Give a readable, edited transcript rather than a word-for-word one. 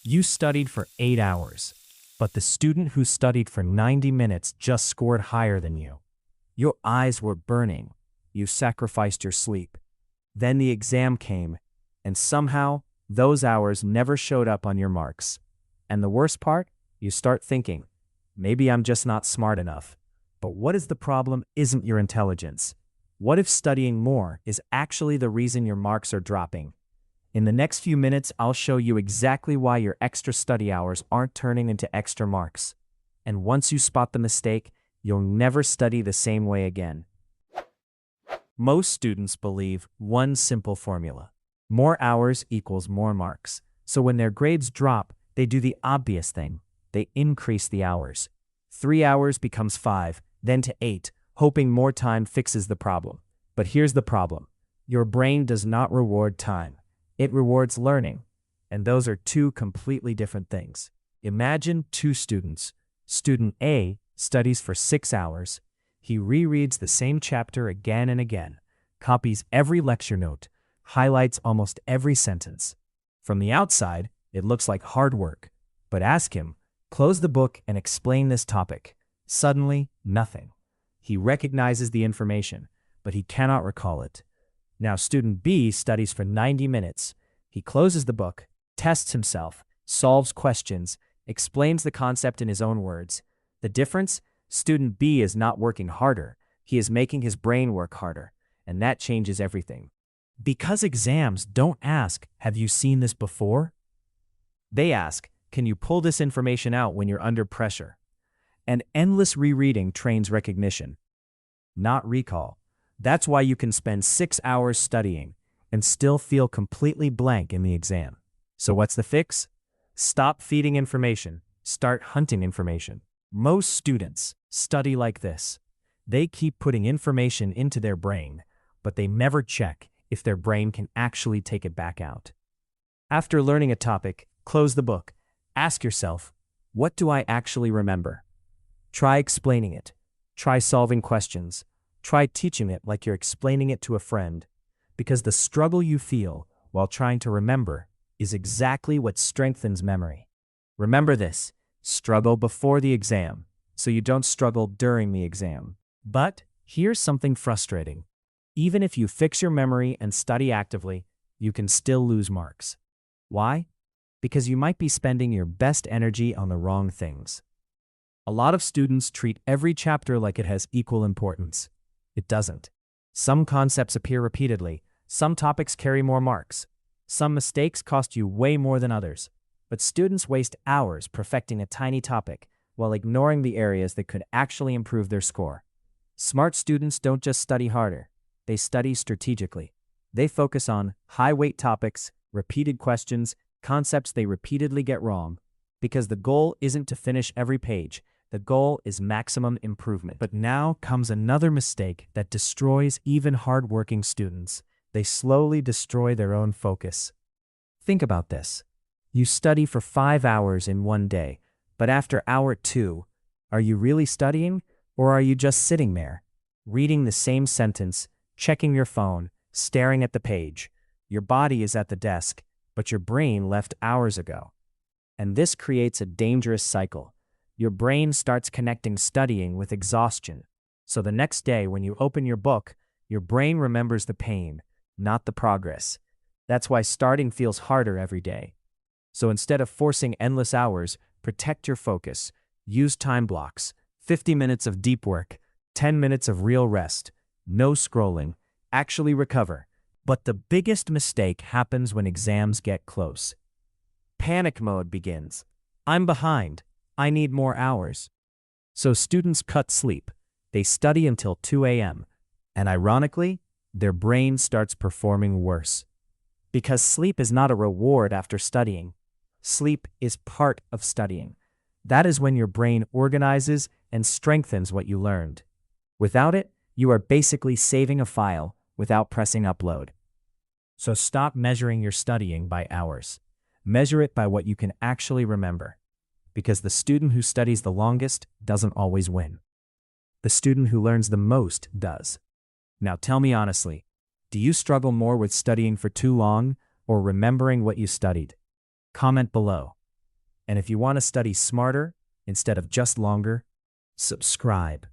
You studied for 8 hours, but the student who studied for 90 minutes just scored higher than you. Your eyes were burning. You sacrificed your sleep. Then the exam came, and somehow those hours never showed up on your marks. And the worst part? You start thinking, maybe I'm just not smart enough. But what if the problem isn't your intelligence? What if studying more is actually the reason your marks are dropping? In the next few minutes, I'll show you exactly why your extra study hours aren't turning into extra marks. And once you spot the mistake, you'll never study the same way again. Most students believe one simple formula: more hours equals more marks. So when their grades drop, they do the obvious thing. They increase the hours. 3 hours becomes 5, then to 8, hoping more time fixes the problem. But here's the problem. Your brain does not reward time. It rewards learning. And those are two completely different things. Imagine two students. Student A studies for 6 hours. He rereads the same chapter again and again, copies every lecture note, highlights almost every sentence. From the outside, it looks like hard work. But ask him, close the book and explain this topic. Suddenly, nothing. He recognizes the information, but he cannot recall it. Now, student B studies for 90 minutes. He closes the book, tests himself, solves questions, explains the concept in his own words. The difference? Student B is not working harder. He is making his brain work harder, and that changes everything. Because exams don't ask, have you seen this before? They ask, can you pull this information out when you're under pressure? And endless rereading trains recognition, not recall. That's why you can spend 6 hours studying and still feel completely blank in the exam. So what's the fix? Stop feeding information. Start hunting information. Most students study like this. They keep putting information into their brain, but they never check if their brain can actually take it back out. After learning a topic, close the book. Ask yourself, what do I actually remember? Try explaining it. Try solving questions. Try teaching it like you're explaining it to a friend. Because the struggle you feel while trying to remember is exactly what strengthens memory. Remember this, struggle before the exam, so you don't struggle during the exam. But here's something frustrating. Even if you fix your memory and study actively, you can still lose marks. Why? Because you might be spending your best energy on the wrong things. A lot of students treat every chapter like it has equal importance. It doesn't. Some concepts appear repeatedly. Some topics carry more marks. Some mistakes cost you way more than others. But students waste hours perfecting a tiny topic while ignoring the areas that could actually improve their score. Smart students don't just study harder. They study strategically. They focus on high-weight topics, repeated questions, concepts they repeatedly get wrong. Because the goal isn't to finish every page. The goal is maximum improvement. But now comes another mistake that destroys even hard-working students. They slowly destroy their own focus. Think about this. You study for 5 hours in one day, but after hour 2, are you really studying, or are you just sitting there, reading the same sentence, checking your phone, staring at the page? Your body is at the desk, but your brain left hours ago. And this creates a dangerous cycle. Your brain starts connecting studying with exhaustion. So the next day when you open your book, your brain remembers the pain, not the progress. That's why starting feels harder every day. So instead of forcing endless hours, protect your focus. Use time blocks, 50 minutes of deep work, 10 minutes of real rest, no scrolling, actually recover. But the biggest mistake happens when exams get close. Panic mode begins. I'm behind. I need more hours. So students cut sleep. They study until 2 a.m. And ironically, their brain starts performing worse. Because sleep is not a reward after studying. Sleep is part of studying. That is when your brain organizes and strengthens what you learned. Without it, you are basically saving a file without pressing upload. So stop measuring your studying by hours. Measure it by what you can actually remember. Because the student who studies the longest doesn't always win. The student who learns the most does. Now tell me honestly, do you struggle more with studying for too long or remembering what you studied? Comment below. And if you want to study smarter instead of just longer, subscribe.